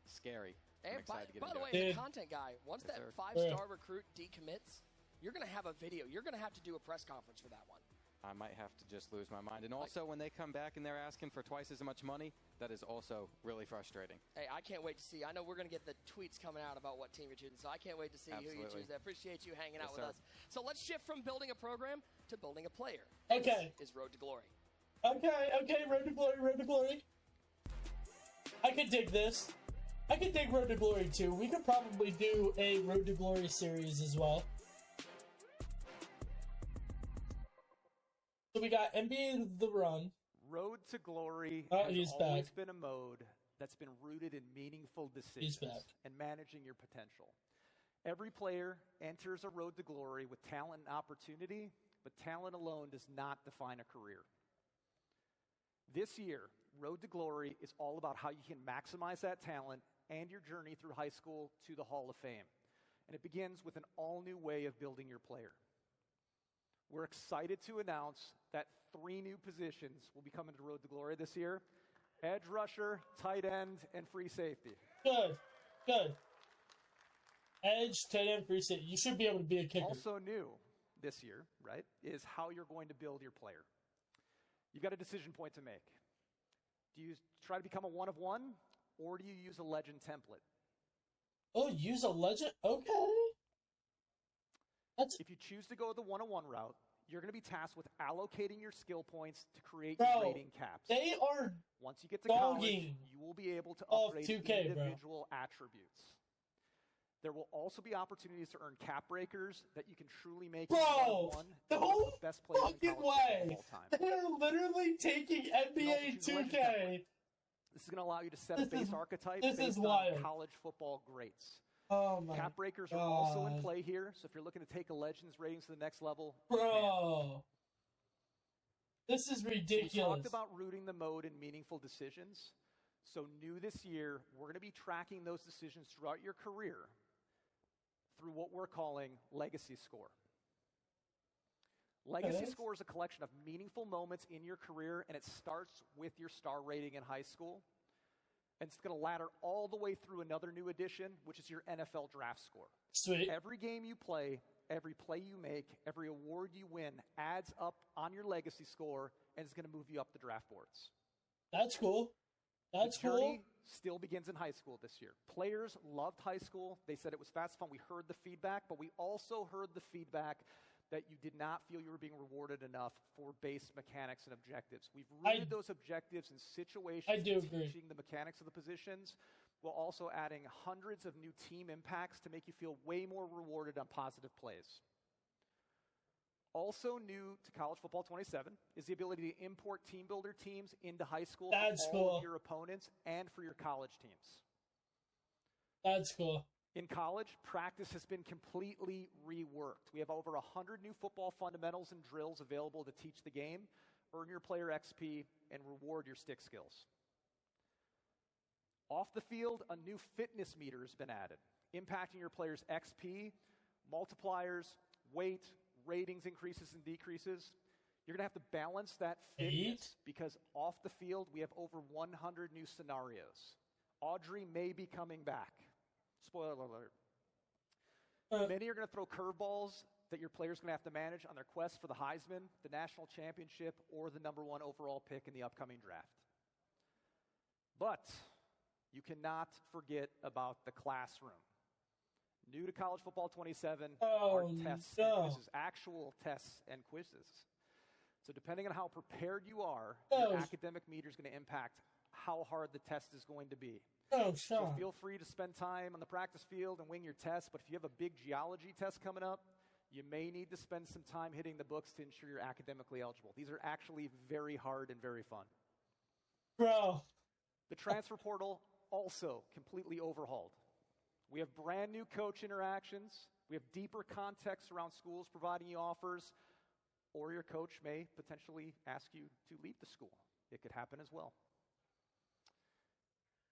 scary. And I'm excited to get by the into way, it. as a content guy, once Yes, that sir. 5-star recruit decommits, you're going to have a video. You're going to have to do a press conference for that one. I might have to just lose my mind. And also, when they come back and they're asking for twice as much money, that is also really frustrating. Hey, I can't wait to see. I know we're going to get the tweets coming out about what team you're choosing, so I can't wait to see who you choose. I appreciate you hanging out with us. So let's shift from building a program to building a player. Okay. This is Road to Glory. Okay, Road to Glory. I could dig this. I could dig Road to Glory too. We could probably do a Road to Glory series as well. So we got NBA The Run. Road to Glory Oh, has he's always back. been a mode that's been rooted in meaningful decisions back. and managing your potential. Every player enters a road to glory with talent and opportunity, but talent alone does not define a career. This year, Road to Glory is all about how you can maximize that talent and your journey through high school to the Hall of Fame. And it begins with an all-new way of building your player. We're excited to announce that 3 new positions will be coming to Road to Glory this year: edge rusher, tight end, and free safety. Good. Edge, tight end, free safety. You should be able to be a kicker. Also new this year, right, is how you're going to build your player. You've got a decision point to make. Do you try to become a one of one, or do you use a legend template? Oh, use a legend? Okay. If you choose to go the one-on-one route, you're going to be tasked with allocating your skill points to create Bro, your rating caps. they are Once you get to college, dogging you will be able to of upgrade 2K, bro. individual attributes. There will also be opportunities to earn cap breakers that you can truly make Bro, one-on-one the with whole the best players in fucking college football of way. all time. They're literally taking NBA 2K. This is going to allow you to set a base archetype this based is on wild. college football greats. Oh my Cap breakers are also in God. play here, so if you're looking to take a Legends ratings to the next level, Bro. This is ridiculous. We talked about rooting the mode in meaningful decisions. So new this year, we're going to be tracking those decisions throughout your career through what we're calling Legacy Score. Legacy Score is a collection of meaningful moments in your career, and it starts with your star rating in high school. And it's going to ladder all the way through another new addition, which is your NFL draft score. Sweet. Every game you play, every play you make, every award you win adds up on your legacy score, and it's going to move you up the draft boards. That's cool. That's the journey cool. still begins in high school this year. Players loved high school. They said it was fast, fun. We heard the feedback, but we also heard the feedback that you did not feel you were being rewarded enough for base mechanics and objectives. We've rooted those objectives in situations, teaching the mechanics of the positions, while also adding hundreds of new team impacts to make you feel way more rewarded on positive plays. Also new to College Football 27 is the ability to import team builder teams into high school for all of your opponents and for your college teams. That's cool. In college, practice has been completely reworked. We have over 100 new football fundamentals and drills available to teach the game, earn your player XP, and reward your stick skills. Off the field, a new fitness meter has been added, impacting your players' XP, multipliers, weight, ratings increases and decreases. You're going to have to balance that fitness because off the field, we have over 100 new scenarios. Audrey may be coming back. Spoiler alert. Many are going to throw curveballs that your players are going to have to manage on their quest for the Heisman, the national championship, or the number 1 overall pick in the upcoming draft. But you cannot forget about the classroom. New to College Football 27 are tests and quizzes, actual tests and quizzes. So depending on how prepared you are, your academic meter is going to impact how hard the test is going to be. So feel free to spend time on the practice field and wing your test, but if you have a big geology test coming up, you may need to spend some time hitting the books to ensure you're academically eligible. These are actually very hard and very fun. Bro. The transfer portal also completely overhauled. We have brand new coach interactions. We have deeper context around schools providing you offers, or your coach may potentially ask you to leave the school. It could happen as well.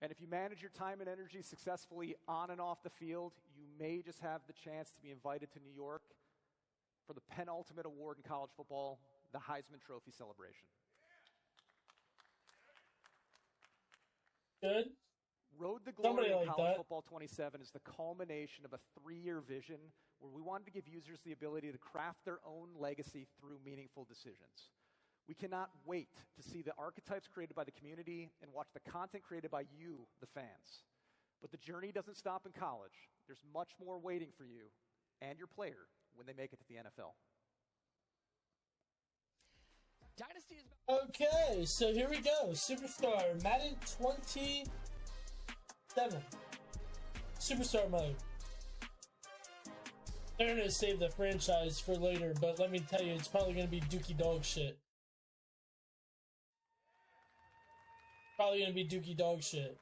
And if you manage your time and energy successfully on and off the field, you may just have the chance to be invited to New York for the penultimate award in college football, the Heisman Trophy celebration. Good. Road to Glory in College Football 27 is the culmination of a 3-year vision where we wanted to give users the ability to craft their own legacy through meaningful decisions. We cannot wait to see the archetypes created by the community and watch the content created by you, the fans. But the journey doesn't stop in college. There's much more waiting for you and your player when they make it to the NFL. Dynasty is... Okay, so here we go. Superstar, Madden 27. Superstar mode. They're going to save the franchise for later, but let me tell you, it's probably going to be dookie dog shit. Probably going to be dookie dog shit.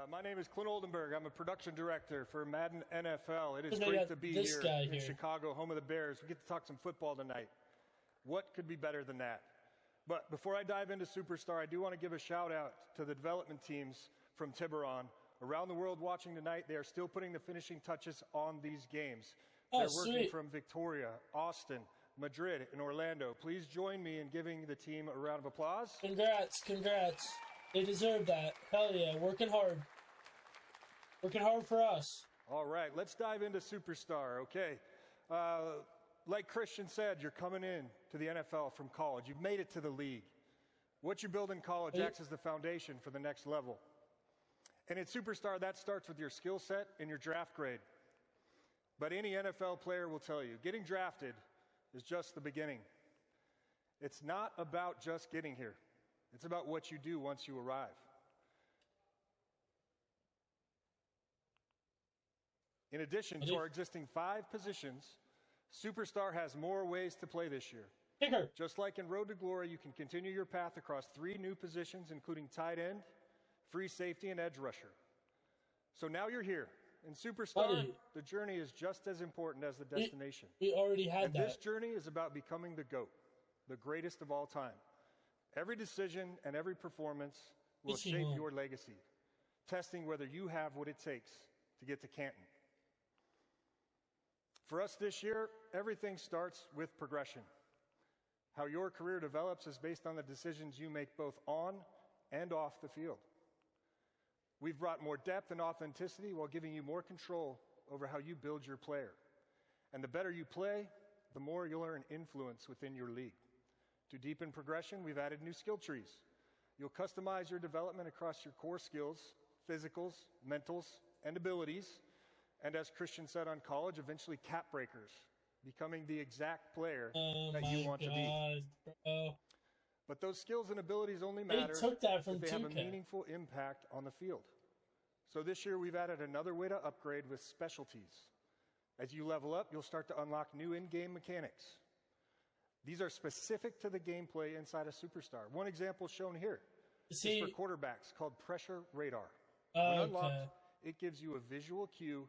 My name is Clint Oldenburg. I'm a production director for Madden NFL. It is great to be here in Chicago, home of the Bears. We get to talk some football tonight. What could be better than that? But before I dive into Superstar, I do want to give a shout out to the development teams from Tiburon. Around the world watching tonight, they are still putting the finishing touches on these games. They're working from Victoria, Austin, Madrid, and Orlando. Please join me in giving the team a round of applause. Congrats. They deserve that. Hell yeah, working hard. Working hard for us. All right, let's dive into Superstar, okay? Like Christian said, you're coming in to the NFL from college. You've made it to the league. What you build in college acts as the foundation for the next level. And in Superstar, that starts with your skill set and your draft grade. But any NFL player will tell you, getting drafted is just the beginning. It's not about just getting here. It's about what you do once you arrive. In addition to our existing 5 positions, Superstar has more ways to play this year. Just like in Road to Glory, you can continue your path across 3 new positions, including tight end, free safety, and edge rusher. So now you're here. In Superstar, the journey is just as important as the destination. We already had that. This journey is about becoming the GOAT, the greatest of all time. Every decision and every performance will shape your legacy, testing whether you have what it takes to get to Canton. For us this year, everything starts with progression. How your career develops is based on the decisions you make both on and off the field. We've brought more depth and authenticity while giving you more control over how you build your player. And the better you play, the more you'll earn influence within your league. To deepen progression, we've added new skill trees. You'll customize your development across your core skills, physicals, mentals, and abilities, and as Christian said on college, eventually cap breakers becoming the exact player that you want to be. Bro. But those skills and abilities only matter took that from if they have a 2K. meaningful impact on the field. So this year we've added another way to upgrade with specialties. As you level up, you'll start to unlock new in-game mechanics. These are specific to the gameplay inside a Superstar. One example shown here is for quarterbacks called Pressure Radar. When unlocked, it gives you a visual cue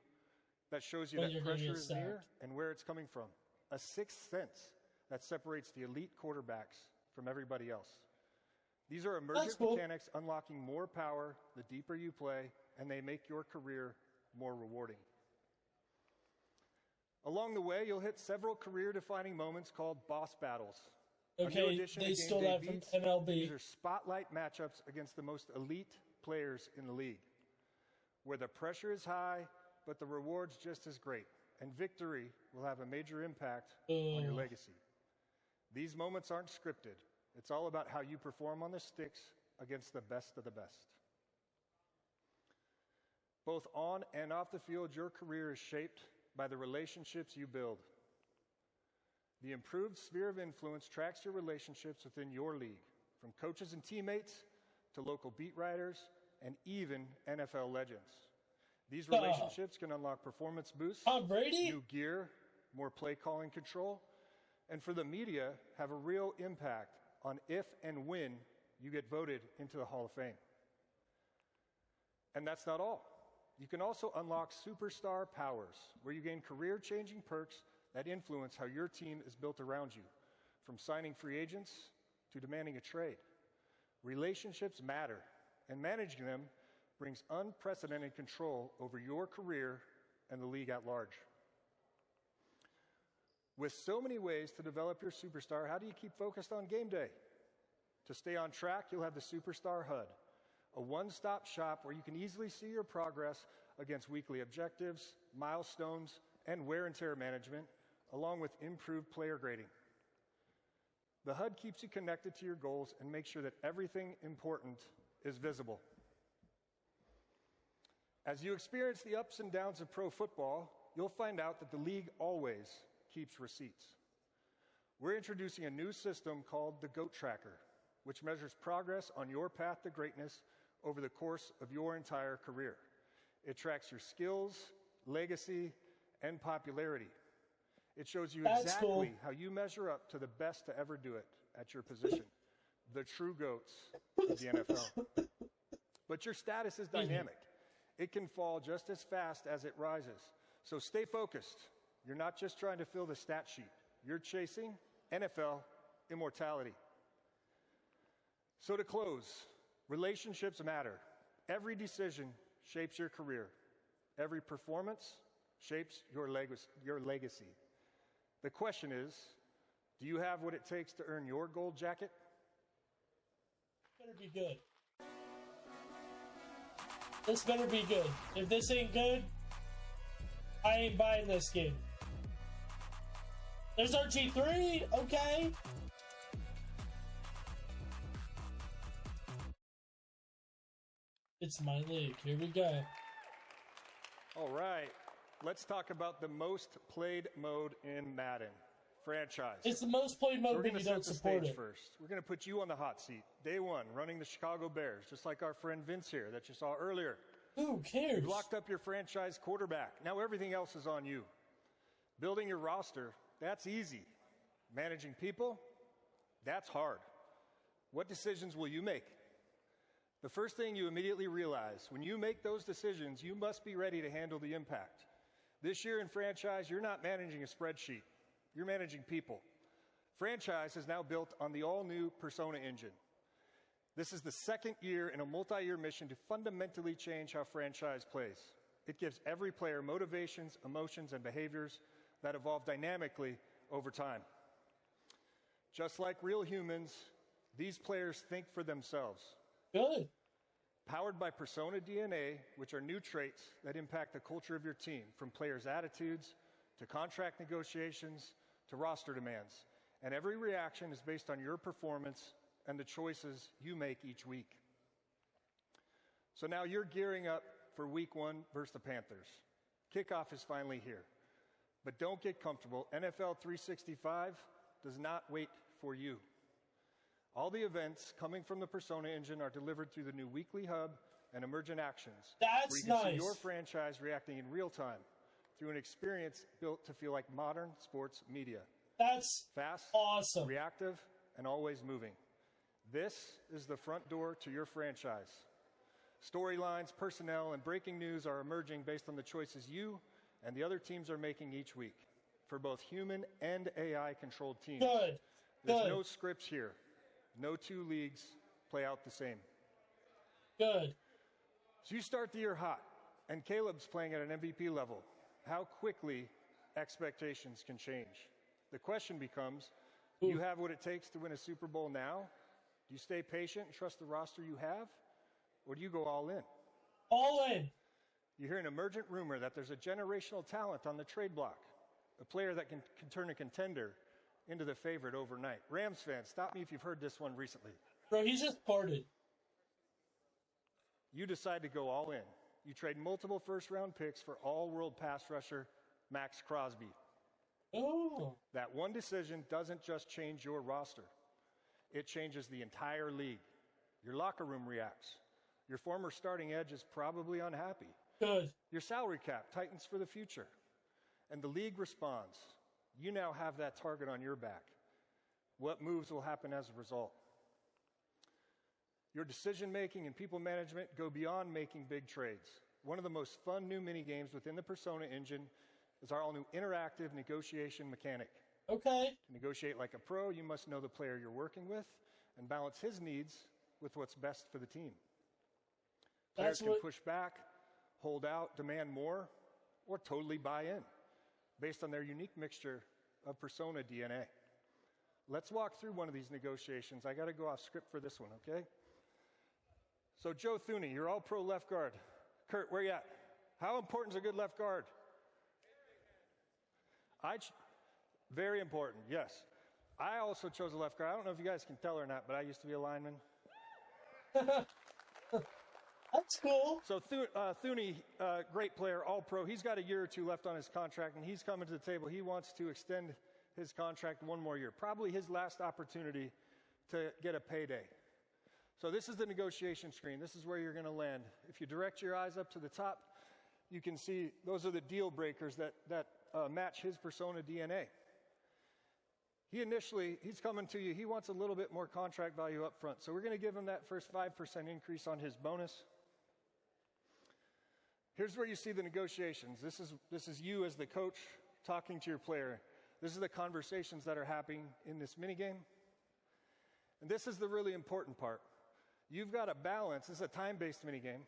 that shows you that pressure is near and where it's coming from. A sixth sense that separates the elite quarterbacks from everybody else. These are emergent mechanics unlocking more power the deeper you play, and they make your career more rewarding. Along the way, you'll hit several career-defining moments called boss battles. Okay, they stole that from MLB. These are spotlight matchups against the most elite players in the league, where the pressure is high, but the reward's just as great, and victory will have a major impact on your legacy. These moments aren't scripted. It's all about how you perform on the sticks against the best of the best. Both on and off the field, your career is shaped by the relationships you build. The improved sphere of influence tracks your relationships within your league, from coaches and teammates to local beat writers and even NFL legends. These relationships can unlock performance boosts, new gear, more play calling control, and for the media, have a real impact on if and when you get voted into the Hall of Fame. And that's not all. You can also unlock Superstar powers, where you gain career-changing perks that influence how your team is built around you, from signing free agents to demanding a trade. Relationships matter, and managing them brings unprecedented control over your career and the league at large. With so many ways to develop your Superstar, how do you keep focused on game day? To stay on track, you'll have the Superstar HUD, a one-stop shop where you can easily see your progress against weekly objectives, milestones, and wear and tear management, along with improved player grading. The HUD keeps you connected to your goals and makes sure that everything important is visible. As you experience the ups and downs of pro football, you'll find out that the league always keeps receipts. We're introducing a new system called the GOAT Tracker, which measures progress on your path to greatness over the course of your entire career. It tracks your skills, legacy, and popularity. It shows you exactly how you measure up to the best to ever do it at your position, the true GOATs of the NFL. But your status is dynamic. It can fall just as fast as it rises. So stay focused. You're not just trying to fill the stat sheet. You're chasing NFL immortality. So to close, relationships matter. Every decision shapes your career. Every performance shapes your legacy. The question is, do you have what it takes to earn your gold jacket? Better be good. This better be good. If this ain't good, I ain't buying this game. There's RG3, okay. It's my league. Here we go. All right. Let's talk about the most played mode in Madden, franchise. It's the most played mode, but you don't support it. First, we're going to put you on the hot seat. Day one, running the Chicago Bears, just like our friend Vince here that you saw earlier. Who cares? You've locked up your franchise quarterback. Now everything else is on you. Building your roster, that's easy. Managing people, that's hard. What decisions will you make? The first thing you immediately realize, when you make those decisions, you must be ready to handle the impact. This year in franchise, you're not managing a spreadsheet. You're managing people. Franchise is now built on the all-new Persona engine. This is the second year in a multi-year mission to fundamentally change how franchise plays. It gives every player motivations, emotions, and behaviors that evolve dynamically over time. Just like real humans, these players think for themselves. Good. Powered by Persona DNA, which are new traits that impact the culture of your team, from players' attitudes to contract negotiations to roster demands. And every reaction is based on your performance and the choices you make each week. So now you're gearing up for week one versus the Panthers. Kickoff is finally here. But don't get comfortable. NFL 365 does not wait for you. All the events coming from the Persona engine are delivered through the new weekly hub and emergent actions. That's where you can nice. see your franchise reacting in real time through an experience built to feel like modern sports media. That's fast, awesome, reactive, and always moving. This is the front door to your franchise. Storylines, personnel, and breaking news are emerging based on the choices you and the other teams are making each week for both human and AI-controlled teams. Good. There's no scripts here. No two leagues play out the same. Good. So you start the year hot, and Caleb's playing at an MVP level. How quickly expectations can change. The question becomes, do you have what it takes to win a Super Bowl now? Do you stay patient and trust the roster you have? Or do you go all in? All in. You hear an emergent rumor that there's a generational talent on the trade block, a player that can turn a contender into the favorite overnight. Rams fans, stop me if you've heard this one recently. Bro, he's just parted. You decide to go all in. You trade multiple first-round picks for all-world pass rusher Max Crosby. Oh. That one decision doesn't just change your roster. It changes the entire league. Your locker room reacts. Your former starting edge is probably unhappy. Good. Your salary cap tightens for the future. And the league responds. You now have that target on your back. What moves will happen as a result? Your decision-making and people management go beyond making big trades. One of the most fun new mini-games within the Persona engine is our all-new interactive negotiation mechanic. Okay. To negotiate like a pro, you must know the player you're working with and balance his needs with what's best for the team. Players can push back, hold out, demand more, or totally buy in based on their unique mixture of Persona DNA. Let's walk through one of these negotiations. I got to go off script for this one, okay? So Joe Thuney, you're all-pro left guard. Kurt, where you at? How important is a good left guard? Very important, yes. I also chose a left guard. I don't know if you guys can tell or not, but I used to be a lineman. That's cool. So Thuney, great player, all-pro. He's got a year or two left on his contract, and he's coming to the table. He wants to extend his contract one more year, probably his last opportunity to get a payday. So this is the negotiation screen. This is where you're going to land. If you direct your eyes up to the top, you can see those are the deal breakers that match his Persona DNA. He's coming to you. He wants a little bit more contract value up front. So we're going to give him that first 5% increase on his bonus. Here's where you see the negotiations. This is you as the coach talking to your player. This is the conversations that are happening in this minigame. And this is the really important part. You've got to balance, this is a time-based minigame.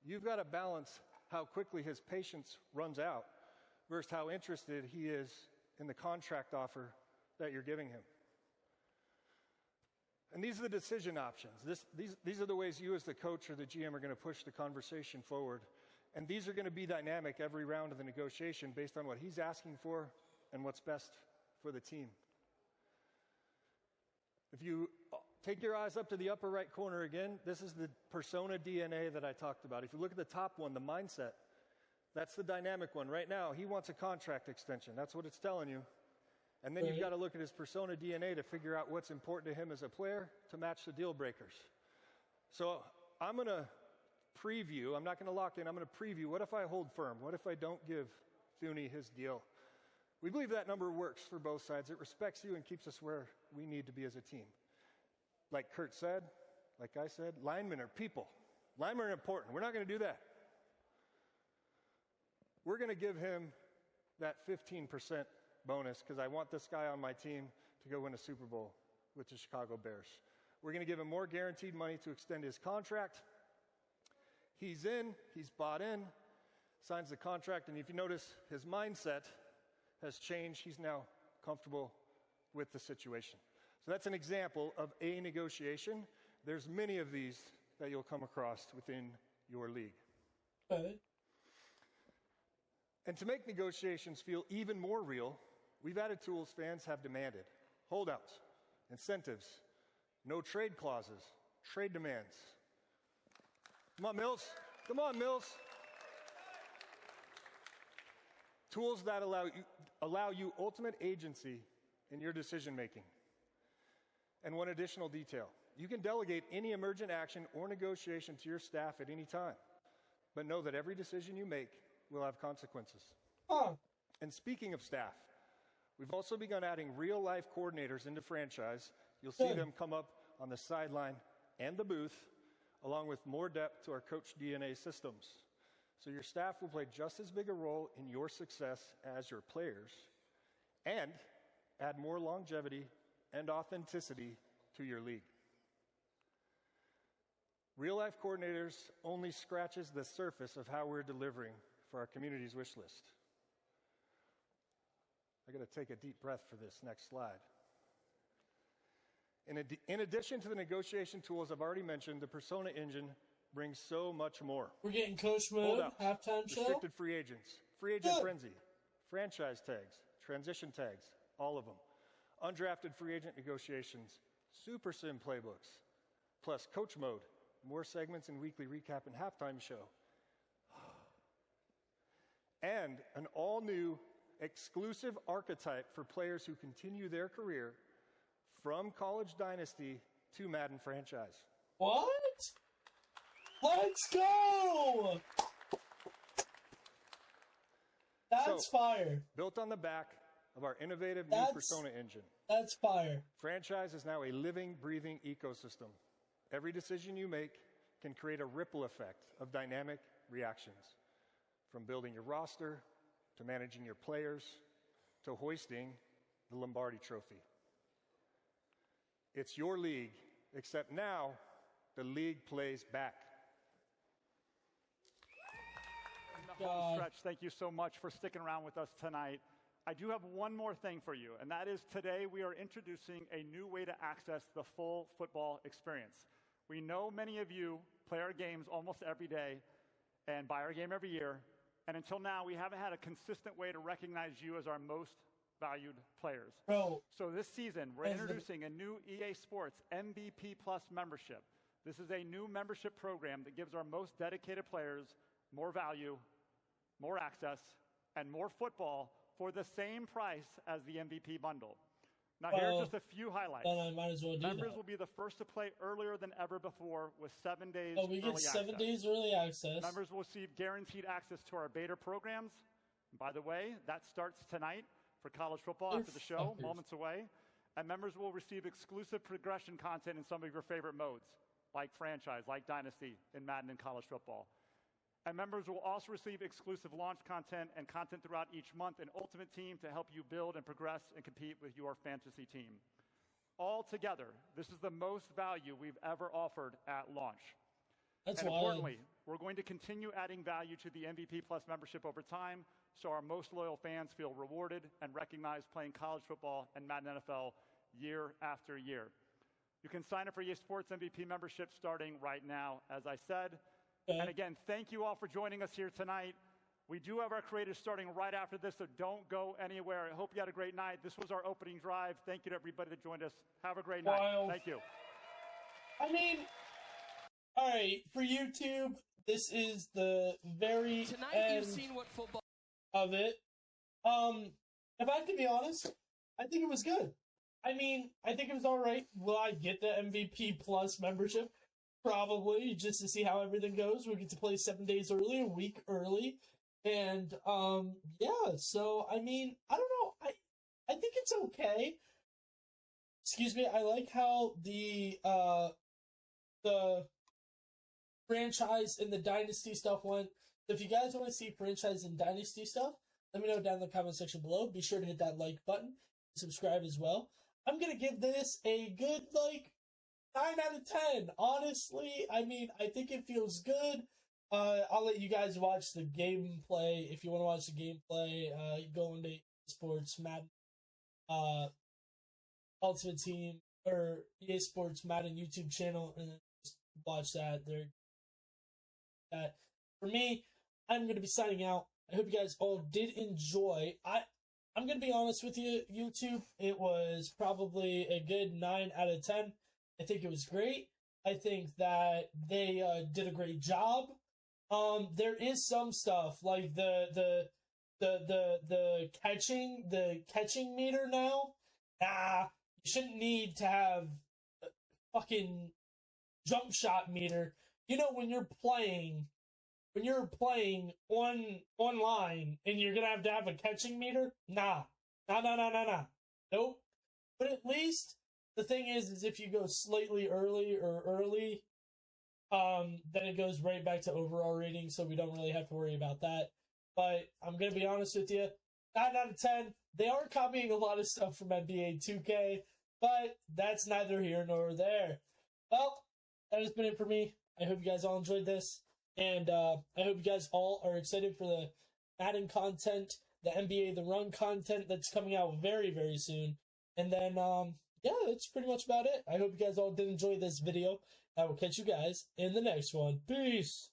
You've got to balance how quickly his patience runs out versus how interested he is in the contract offer that you're giving him. And these are the decision options. These are the ways you as the coach or the GM are going to push the conversation forward. And these are going to be dynamic every round of the negotiation based on what he's asking for and what's best for the team. If you take your eyes up to the upper right corner again, this is the Persona DNA that I talked about. If you look at the top one, the mindset, that's the dynamic one. Right now, he wants a contract extension. That's what it's telling you. And then you've got to look at his Persona DNA to figure out what's important to him as a player to match the deal breakers. So I'm going to preview. I'm not going to lock in. I'm going to preview. What if I hold firm? What if I don't give Thuney his deal? We believe that number works for both sides. It respects you and keeps us where we need to be as a team. Like Kurt said, like I said, linemen are people. Linemen are important. We're not going to do that. We're going to give him that 15% bonus because I want this guy on my team to go win a Super Bowl with the Chicago Bears. We're going to give him more guaranteed money to extend his contract. He's in, he's bought in, signs the contract, and if you notice, his mindset has changed. He's now comfortable with the situation. So that's an example of a negotiation. There's many of these that you'll come across within your league. Okay. And to make negotiations feel even more real, we've added tools fans have demanded. Holdouts, incentives, no trade clauses, trade demands. Come on, Mills. Come on, Mills. Tools that allow you ultimate agency in your decision making. And one additional detail. You can delegate any emergent action or negotiation to your staff at any time, but know that every decision you make will have consequences. And speaking of staff, we've also begun adding real-life coordinators into franchise. You'll see them come up on the sideline and the booth, along with more depth to our coach DNA systems. So your staff will play just as big a role in your success as your players, and add more longevity and authenticity to your league. Real-life coordinators only scratches the surface of how we're delivering for our community's wish list. I got to take a deep breath for this next slide. In addition to the negotiation tools I've already mentioned, the Persona Engine brings so much more. We're getting coach mode, halftime show, restricted free agents, free agent frenzy, franchise tags, transition tags, all of them. Undrafted free agent negotiations, super sim playbooks, plus coach mode, more segments and weekly recap and halftime show. And an all-new exclusive archetype for players who continue their career from College Dynasty to Madden franchise. What? Let's go! That's fire. Built on the back of our innovative new Persona Engine. That's fire. Franchise is now a living, breathing ecosystem. Every decision you make can create a ripple effect of dynamic reactions. From building your roster, to managing your players, to hoisting the Lombardi Trophy. It's your league, except now the league plays back. In the home stretch, thank you so much for sticking around with us tonight. I do have one more thing for you, and that is today we are introducing a new way to access the full football experience. We know many of you play our games almost every day and buy our game every year, and until now we haven't had a consistent way to recognize you as our most valued players. Bro. So this season, we're introducing a new EA Sports MVP Plus membership. This is a new membership program that gives our most dedicated players more value, more access, and more football for the same price as the MVP bundle. Now, here are just a few highlights. Then I might as well do Members that. will be the first to play earlier than ever before with 7 days we get early 7 access. days early access. Members will receive guaranteed access to our beta programs. And by the way, that starts tonight for college football after the show, moments away. And members will receive exclusive progression content in some of your favorite modes, like franchise, like Dynasty in Madden and college football. And members will also receive exclusive launch content and content throughout each month in Ultimate Team to help you build and progress and compete with your fantasy team. All together, this is the most value we've ever offered at launch. That's and wild. importantly, we're going to continue adding value to the MVP Plus membership over time so our most loyal fans feel rewarded and recognized playing college football and Madden NFL year after year. You can sign up for EA Sports MVP membership starting right now, as I said. Okay. And again, thank you all for joining us here tonight. We do have our creators starting right after this, so don't go anywhere. I hope you had a great night. This was our opening drive. Thank you to everybody that joined us. Have a great night. Thank you. I mean, all right, for YouTube, this is the very Tonight end you've seen what football of it. If I have to be honest, I think it was good. I mean, I think it was all right. Will I get the MVP Plus membership? Probably, just to see how everything goes. We get to play 7 days early, a week early. And, yeah, so, I mean, I don't know. I think it's okay. Excuse me, I like how the franchise and the Dynasty stuff went. If you guys want to see franchise and Dynasty stuff, let me know down in the comment section below. Be sure to hit that like button, subscribe as well. I'm going to give this a good, 9 out of 10. Honestly, I mean, I think it feels good. I'll let you guys watch the gameplay. If you want to watch the gameplay, go into Sports Madden, Ultimate Team, or EA Sports Madden YouTube channel, and then just watch that. For me, I'm going to be signing out. I hope you guys all did enjoy. I'm going to be honest with you, YouTube. It was probably a good 9 out of 10. I think it was great. I think that they did a great job. There is some stuff like the the catching meter now. You shouldn't need to have a fucking jump shot meter. You know, when you're playing online and you're gonna have a catching meter? Nah. Nope. But at least the thing is if you go slightly early, then it goes right back to overall rating, so we don't really have to worry about that. But I'm gonna be honest with you, 9 out of 10. They are copying a lot of stuff from NBA 2K, but that's neither here nor there. Well, that has been it for me. I hope you guys all enjoyed this. And I hope you guys all are excited for the Madden content, the NBA The Run content that's coming out very, very soon. And then, yeah, that's pretty much about it. I hope you guys all did enjoy this video. I will catch you guys in the next one. Peace!